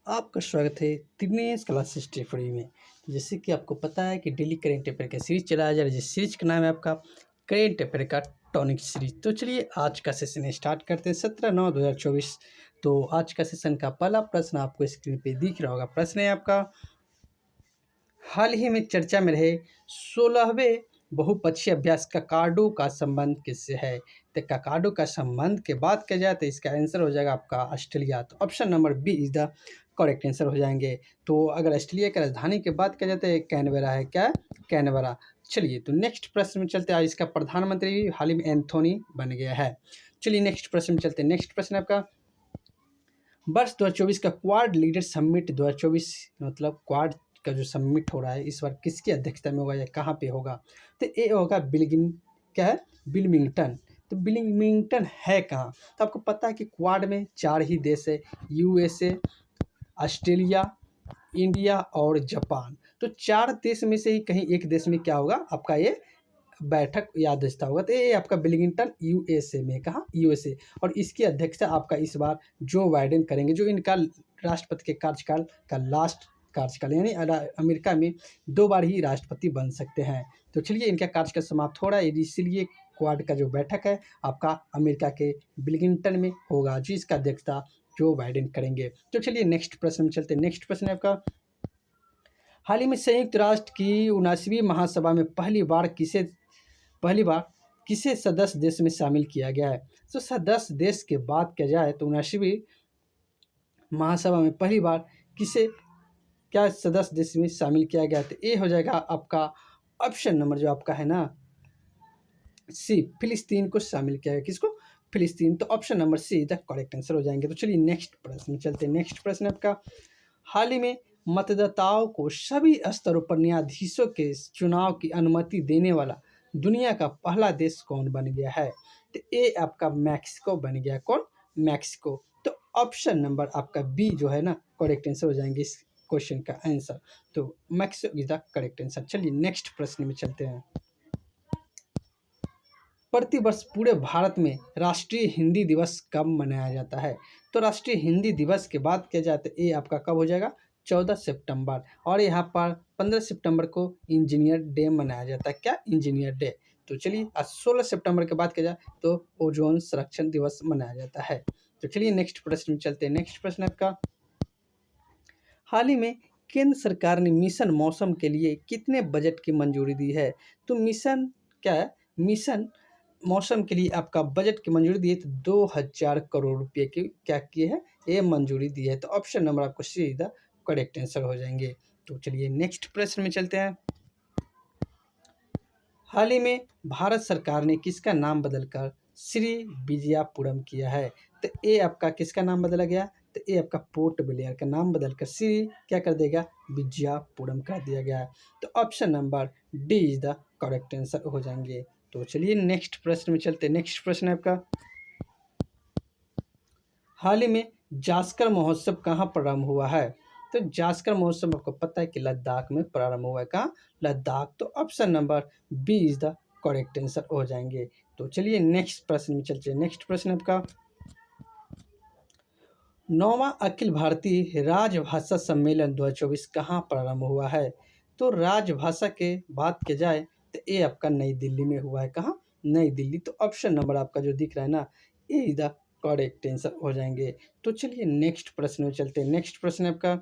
आपका स्वागत है दिनेश क्लास हिस्ट्री फ्री में। जैसे कि आपको पता है कि डेली करेंट अफेयर का सीरीज चलाया जा रहा है, जिस सीरीज का नाम है आपका करेंट अफेयर का टॉनिक सीरीज। तो चलिए आज का सेशन स्टार्ट करते हैं 17/9/2024। तो आज का सेशन का पहला प्रश्न आपको स्क्रीन पे दिख रहा होगा। प्रश्न है आपका, हाल ही में चर्चा में रहे 16वें बहुपक्षीय अभ्यास ककाडो का संबंध किससे है? तो ककाडो का संबंध के बात किया जाए तो इसका आंसर हो जाएगा आपका ऑस्ट्रेलिया। तो option number B is the correct answer हो जाएंगे। तो अगर ऑस्ट्रेलिया की राजधानी की बात किया जाए तो कैनबरा है। क्या? कैनबरा। चलिए तो नेक्स्ट प्रश्न में चलते हैं। इसका प्रधानमंत्री भी हाल ही में एंथोनी बन गया है। चलिए नेक्स्ट प्रश्न में चलते हैं। नेक्स्ट प्रश्न आपका, वर्ष 2024 का क्वाड लीडर समिट 2024 मतलब क्वाड का जो समिट हो रहा है इस बार किसकी अध्यक्षता में होगा या कहाँ पे होगा? तो ये होगा क्या है? बिल्मिंगटन। तो बिल्मिंगटन है कहाँ? तो आपको पता है कि क्वाड में 4 ही देश है, यूएसए, ऑस्ट्रेलिया, इंडिया और जापान। तो 4 देश में से ही कहीं एक देश में क्या होगा आपका ये बैठक याददाश्त होगा। तो ये आपका बिलिंगटन यूएसए में, कहाँ? यूएसए। और इसकी अध्यक्षता आपका इस बार जो बाइडेन करेंगे, जो इनका राष्ट्रपति के कार्यकाल का लास्ट कार्यकाल, यानी अमेरिका में 2 बार ही राष्ट्रपति बन सकते हैं। तो चलिए इनका कार्यकाल समाप्त हो रहा है, इसीलिए क्वाड का जो बैठक है आपका अमेरिका के बिलिंगटन में होगा, जिसका अध्यक्षता जो बाइडेन करेंगे। तो चलिए नेक्स्ट प्रश्न में चलते हैं। नेक्स्ट प्रश्न है आपका, हाल ही में संयुक्त राष्ट्र की 79वीं महासभा में पहली बार किसे सदस्य देश में शामिल किया गया है? तो सदस्य देश के बात किया जाए तो 79वीं महासभा में पहली बार किसे क्या सदस्य देश में शामिल किया गया? तो ये हो जाएगा आपका ऑप्शन नंबर जो आपका है ना सी, फिलिस्तीन को शामिल किया गया। किसको? फिलिस्तीन। तो option number see the correct answer हो जाएंगे। तो चलिए नेक्स्ट प्रश्न में चलते हैं। नेक्स्ट प्रश्न आपका, हाल ही में मतदाताओं को सभी स्तरों पर न्यायाधीशों के चुनाव की अनुमति देने वाला दुनिया का पहला देश कौन बन गया है? तो ये आपका मैक्सिको बन गया। कौन? मैक्सिको। तो ऑप्शन नंबर आपका बी जो है ना करेक्ट आंसर हो जाएंगे इस क्वेश्चन का आंसर। तो Mexico is the correct answer. चलिए नेक्स्ट प्रश्न में चलते हैं। प्रतिवर्ष पूरे भारत में राष्ट्रीय हिंदी दिवस कब मनाया जाता है? तो राष्ट्रीय हिंदी दिवस के बात किया जाए तो ये आपका कब हो जाएगा? 14 सितंबर। और यहाँ पर 15 सितंबर को इंजीनियर डे मनाया जाता है। क्या? Engineer day. तो चलिए आज 16 सितंबर की बात किया जाए तो ओजोन संरक्षण दिवस मनाया जाता है। तो चलिए नेक्स्ट प्रश्न में चलते हैं। नेक्स्ट प्रश्न आपका, हाल ही में केंद्र सरकार ने मिशन मौसम के लिए कितने बजट की मंजूरी दी है? तो मिशन क्या है? मिशन मौसम के लिए आपका बजट की मंजूरी दी है तो 2000 करोड़ रुपए की क्या किए हैं? ये मंजूरी दी है। तो ऑप्शन नंबर आपको सीधा करेक्ट आंसर हो जाएंगे। तो चलिए नेक्स्ट प्रश्न में चलते हैं। हाल ही में भारत सरकार ने किसका नाम बदलकर श्री विजयापुरम किया है? तो ये आपका किसका नाम बदला गया? तो ये आपका पोर्ट ब्लेयर का नाम बदलकर श्री क्या कर देगा? विजयापुरम कर दिया गया है। तो option number D is the correct answer हो जाएंगे। तो चलिए नेक्स्ट प्रश्न में चलते हैं। नेक्स्ट प्रश्न है आपका, हाल ही में जास्कर महोत्सव कहाँ प्रारंभ हुआ है? तो जास्कर महोत्सव आपको पता है कि लद्दाख में प्रारंभ हुआ है। कहाँ? लद्दाख। तो option number B is the correct answer हो जाएंगे। तो चलिए नेक्स्ट प्रश्न में चलते हैं। नेक्स्ट प्रश्न आपका, 9वां अखिल भारतीय राजभाषा सम्मेलन 2024 कहाँ प्रारंभ हुआ है? तो राजभाषा के बात की जाए तो ये आपका नई दिल्ली में हुआ है। कहाँ? नई दिल्ली। तो ऑप्शन नंबर आपका जो दिख रहा है ना ये इज द करेक्ट आंसर हो जाएंगे। तो चलिए नेक्स्ट प्रश्न में चलते हैं। नेक्स्ट प्रश्न आपका,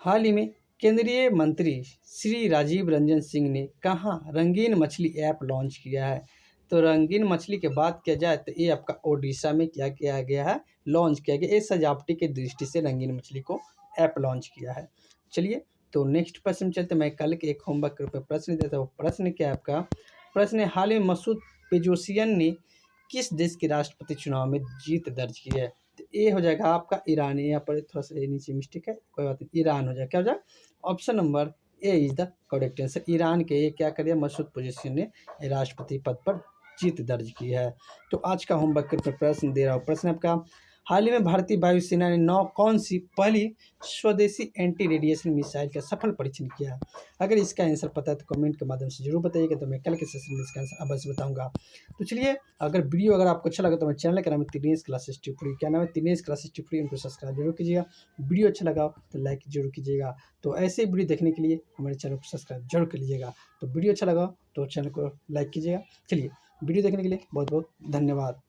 हाल ही में केंद्रीय मंत्री श्री राजीव रंजन सिंह ने कहाँ रंगीन मछली ऐप लॉन्च किया है? तो रंगीन मछली के बात किया जाए तो ये आपका ओडिशा में क्या किया गया है? लॉन्च किया गया। ये सजावटी की दृष्टि से रंगीन मछली को ऐप लॉन्च किया है। चलिए तो नेक्स्ट प्रश्न में चलते। मैं कल के एक होमवर्क के रूप में प्रश्न देता हूँ। प्रश्न क्या है आपका? प्रश्न है, हाल ही में मसूद पेजोसियन ने किस देश के राष्ट्रपति चुनाव में जीत दर्ज की है? तो ये हो जाएगा आपका ईरान। यहाँ पर थोड़ा सा नीचे मिस्टेक है, कोई बात नहीं, ईरान हो जाएगा। क्या हो जाएगा? Option number A is the correct answer. Iran के ये क्या करिए मसूद पेजोसियन ने राष्ट्रपति पद पर जीत दर्ज की है। तो आज का होमवर्क के प्रश्न दे रहा हूँ। प्रश्न आपका, हाल ही में भारतीय वायुसेना ने कौन सी पहली स्वदेशी एंटी रेडिएशन मिसाइल का सफल परीक्षण किया? अगर इसका आंसर पता है तो कमेंट के माध्यम से जरूर बताइएगा, तो मैं कल के सेशन में इसका आंसर अवश्य बताऊंगा। तो चलिए, अगर आपको अच्छा लगा तो मेरे चैनल का नाम है दिनेश क्लासेस टिप्पणी। क्या नाम है? दिनेश क्लासेस टिप्पणी। उनको सब्सक्राइब जरूर कीजिएगा। वीडियो अच्छा लगा तो लाइक जरूर कीजिएगा। तो ऐसे वीडियो देखने के लिए हमारे चैनल को सब्सक्राइब जरूर कर लीजिएगा। तो वीडियो अच्छा लगा तो चैनल को लाइक कीजिएगा। चलिए, वीडियो देखने के लिए बहुत बहुत धन्यवाद।